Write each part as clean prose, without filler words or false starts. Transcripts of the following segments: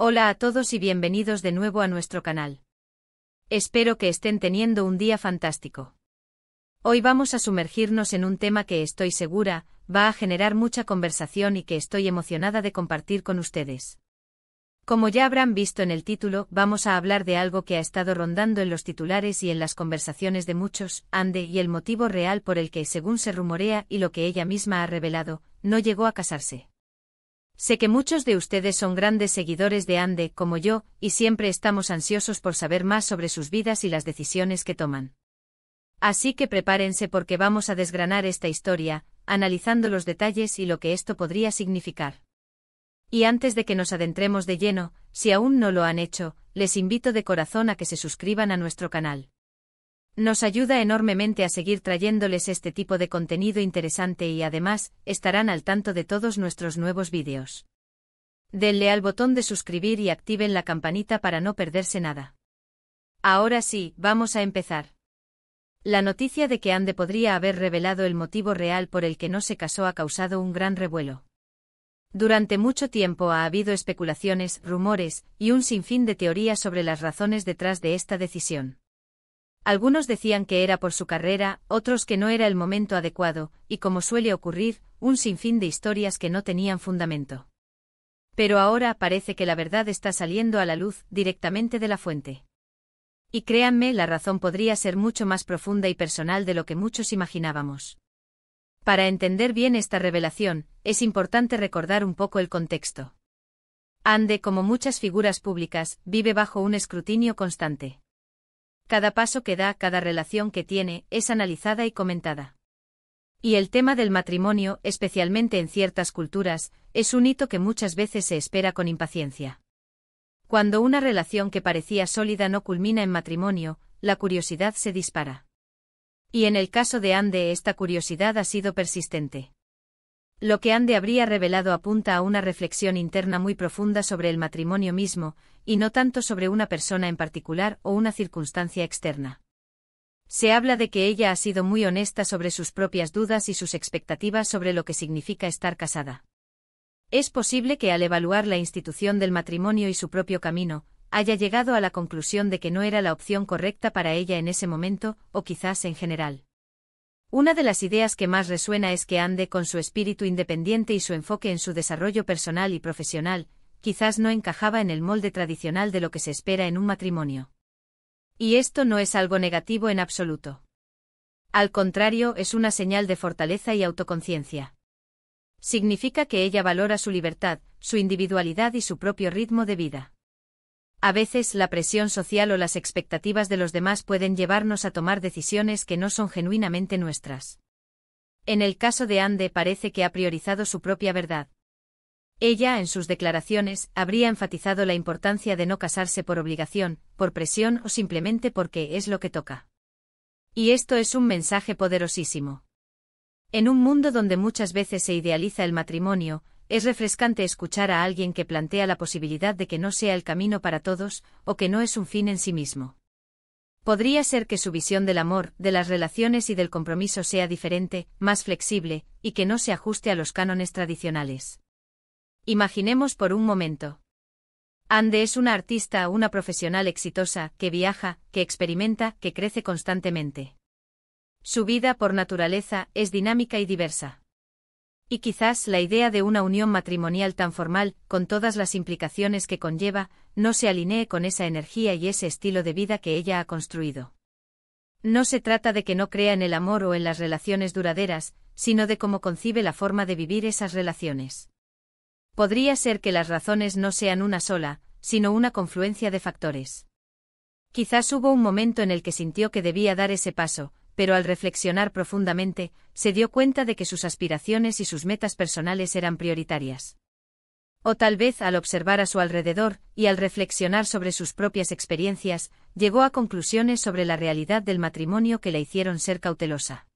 Hola a todos y bienvenidos de nuevo a nuestro canal. Espero que estén teniendo un día fantástico. Hoy vamos a sumergirnos en un tema que estoy segura va a generar mucha conversación y que estoy emocionada de compartir con ustedes. Como ya habrán visto en el título, vamos a hablar de algo que ha estado rondando en los titulares y en las conversaciones de muchos, Ande, y el motivo real por el que, según se rumorea y lo que ella misma ha revelado, no llegó a casarse. Sé que muchos de ustedes son grandes seguidores de Ande, como yo, y siempre estamos ansiosos por saber más sobre sus vidas y las decisiones que toman. Así que prepárense porque vamos a desgranar esta historia, analizando los detalles y lo que esto podría significar. Y antes de que nos adentremos de lleno, si aún no lo han hecho, les invito de corazón a que se suscriban a nuestro canal. Nos ayuda enormemente a seguir trayéndoles este tipo de contenido interesante y además, estarán al tanto de todos nuestros nuevos vídeos. Denle al botón de suscribir y activen la campanita para no perderse nada. Ahora sí, vamos a empezar. La noticia de que Ande podría haber revelado el motivo real por el que no se casó ha causado un gran revuelo. Durante mucho tiempo ha habido especulaciones, rumores, y un sinfín de teorías sobre las razones detrás de esta decisión. Algunos decían que era por su carrera, otros que no era el momento adecuado, y como suele ocurrir, un sinfín de historias que no tenían fundamento. Pero ahora parece que la verdad está saliendo a la luz directamente de la fuente. Y créanme, la razón podría ser mucho más profunda y personal de lo que muchos imaginábamos. Para entender bien esta revelación, es importante recordar un poco el contexto. Ande, como muchas figuras públicas, vive bajo un escrutinio constante. Cada paso que da, cada relación que tiene, es analizada y comentada. Y el tema del matrimonio, especialmente en ciertas culturas, es un hito que muchas veces se espera con impaciencia. Cuando una relación que parecía sólida no culmina en matrimonio, la curiosidad se dispara. Y en el caso de Ande, esta curiosidad ha sido persistente. Lo que Ande habría revelado apunta a una reflexión interna muy profunda sobre el matrimonio mismo, y no tanto sobre una persona en particular o una circunstancia externa. Se habla de que ella ha sido muy honesta sobre sus propias dudas y sus expectativas sobre lo que significa estar casada. Es posible que al evaluar la institución del matrimonio y su propio camino, haya llegado a la conclusión de que no era la opción correcta para ella en ese momento, o quizás en general. Una de las ideas que más resuena es que Ande, con su espíritu independiente y su enfoque en su desarrollo personal y profesional, quizás no encajaba en el molde tradicional de lo que se espera en un matrimonio. Y esto no es algo negativo en absoluto. Al contrario, es una señal de fortaleza y autoconciencia. Significa que ella valora su libertad, su individualidad y su propio ritmo de vida. A veces la presión social o las expectativas de los demás pueden llevarnos a tomar decisiones que no son genuinamente nuestras. En el caso de Ande parece que ha priorizado su propia verdad. Ella, en sus declaraciones, habría enfatizado la importancia de no casarse por obligación, por presión o simplemente porque es lo que toca. Y esto es un mensaje poderosísimo. En un mundo donde muchas veces se idealiza el matrimonio, es refrescante escuchar a alguien que plantea la posibilidad de que no sea el camino para todos, o que no es un fin en sí mismo. Podría ser que su visión del amor, de las relaciones y del compromiso sea diferente, más flexible, y que no se ajuste a los cánones tradicionales. Imaginemos por un momento. Ande es una artista, una profesional exitosa, que viaja, que experimenta, que crece constantemente. Su vida, por naturaleza, es dinámica y diversa. Y quizás la idea de una unión matrimonial tan formal, con todas las implicaciones que conlleva, no se alinee con esa energía y ese estilo de vida que ella ha construido. No se trata de que no crea en el amor o en las relaciones duraderas, sino de cómo concibe la forma de vivir esas relaciones. Podría ser que las razones no sean una sola, sino una confluencia de factores. Quizás hubo un momento en el que sintió que debía dar ese paso, pero al reflexionar profundamente, se dio cuenta de que sus aspiraciones y sus metas personales eran prioritarias. O tal vez al observar a su alrededor, y al reflexionar sobre sus propias experiencias, llegó a conclusiones sobre la realidad del matrimonio que la hicieron ser cautelosa.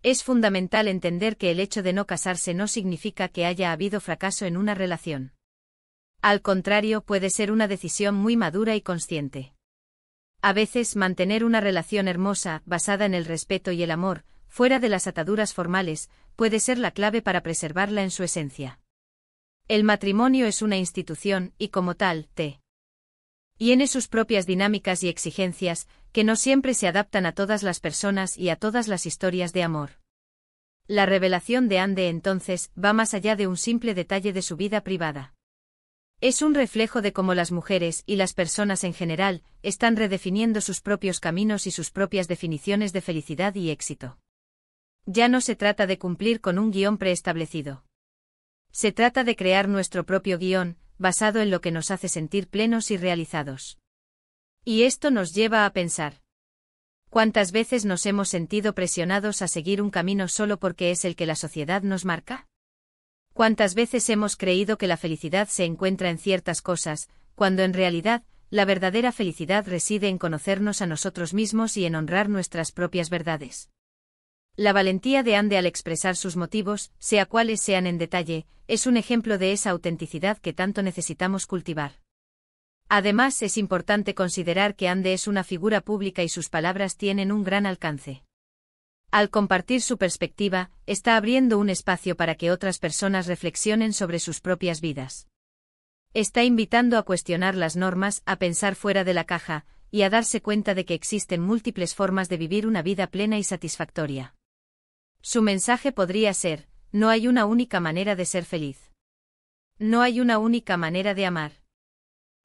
Es fundamental entender que el hecho de no casarse no significa que haya habido fracaso en una relación. Al contrario, puede ser una decisión muy madura y consciente. A veces mantener una relación hermosa, basada en el respeto y el amor, fuera de las ataduras formales, puede ser la clave para preservarla en su esencia. El matrimonio es una institución y como tal, tiene sus propias dinámicas y exigencias, que no siempre se adaptan a todas las personas y a todas las historias de amor. La revelación de Anne entonces va más allá de un simple detalle de su vida privada. Es un reflejo de cómo las mujeres y las personas en general están redefiniendo sus propios caminos y sus propias definiciones de felicidad y éxito. Ya no se trata de cumplir con un guión preestablecido. Se trata de crear nuestro propio guión, basado en lo que nos hace sentir plenos y realizados. Y esto nos lleva a pensar. ¿Cuántas veces nos hemos sentido presionados a seguir un camino solo porque es el que la sociedad nos marca? ¿Cuántas veces hemos creído que la felicidad se encuentra en ciertas cosas, cuando en realidad, la verdadera felicidad reside en conocernos a nosotros mismos y en honrar nuestras propias verdades? La valentía de Anne al expresar sus motivos, sea cuales sean en detalle, es un ejemplo de esa autenticidad que tanto necesitamos cultivar. Además, es importante considerar que Anne es una figura pública y sus palabras tienen un gran alcance. Al compartir su perspectiva, está abriendo un espacio para que otras personas reflexionen sobre sus propias vidas. Está invitando a cuestionar las normas, a pensar fuera de la caja, y a darse cuenta de que existen múltiples formas de vivir una vida plena y satisfactoria. Su mensaje podría ser: no hay una única manera de ser feliz. No hay una única manera de amar.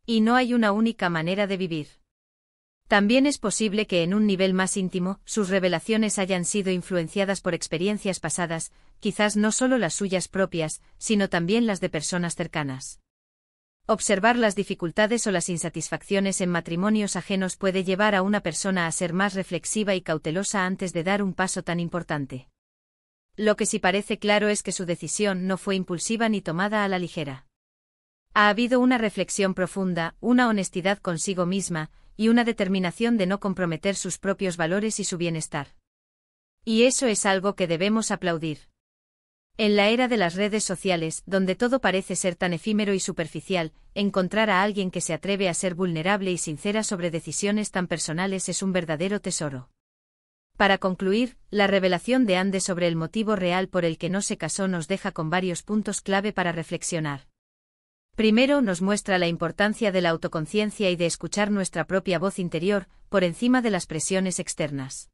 Y no hay una única manera de vivir. También es posible que en un nivel más íntimo, sus revelaciones hayan sido influenciadas por experiencias pasadas, quizás no solo las suyas propias, sino también las de personas cercanas. Observar las dificultades o las insatisfacciones en matrimonios ajenos puede llevar a una persona a ser más reflexiva y cautelosa antes de dar un paso tan importante. Lo que sí parece claro es que su decisión no fue impulsiva ni tomada a la ligera. Ha habido una reflexión profunda, una honestidad consigo misma, y una determinación de no comprometer sus propios valores y su bienestar. Y eso es algo que debemos aplaudir. En la era de las redes sociales, donde todo parece ser tan efímero y superficial, encontrar a alguien que se atreve a ser vulnerable y sincera sobre decisiones tan personales es un verdadero tesoro. Para concluir, la revelación de Anne sobre el motivo real por el que no se casó nos deja con varios puntos clave para reflexionar. Primero, nos muestra la importancia de la autoconciencia y de escuchar nuestra propia voz interior, por encima de las presiones externas.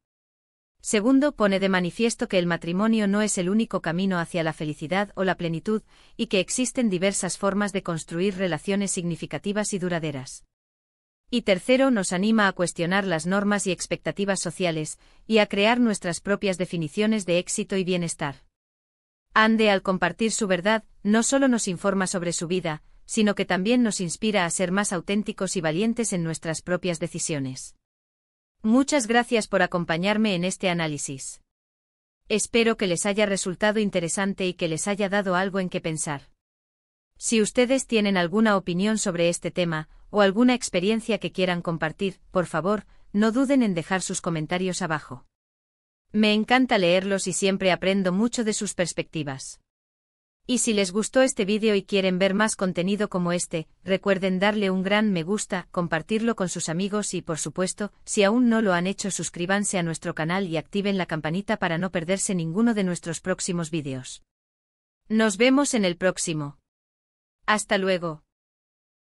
Segundo, pone de manifiesto que el matrimonio no es el único camino hacia la felicidad o la plenitud, y que existen diversas formas de construir relaciones significativas y duraderas. Y tercero, nos anima a cuestionar las normas y expectativas sociales, y a crear nuestras propias definiciones de éxito y bienestar. Anne, al compartir su verdad, no solo nos informa sobre su vida, sino que también nos inspira a ser más auténticos y valientes en nuestras propias decisiones. Muchas gracias por acompañarme en este análisis. Espero que les haya resultado interesante y que les haya dado algo en qué pensar. Si ustedes tienen alguna opinión sobre este tema, o alguna experiencia que quieran compartir, por favor, no duden en dejar sus comentarios abajo. Me encanta leerlos y siempre aprendo mucho de sus perspectivas. Y si les gustó este vídeo y quieren ver más contenido como este, recuerden darle un gran me gusta, compartirlo con sus amigos y, por supuesto, si aún no lo han hecho, suscríbanse a nuestro canal y activen la campanita para no perderse ninguno de nuestros próximos vídeos. Nos vemos en el próximo. Hasta luego.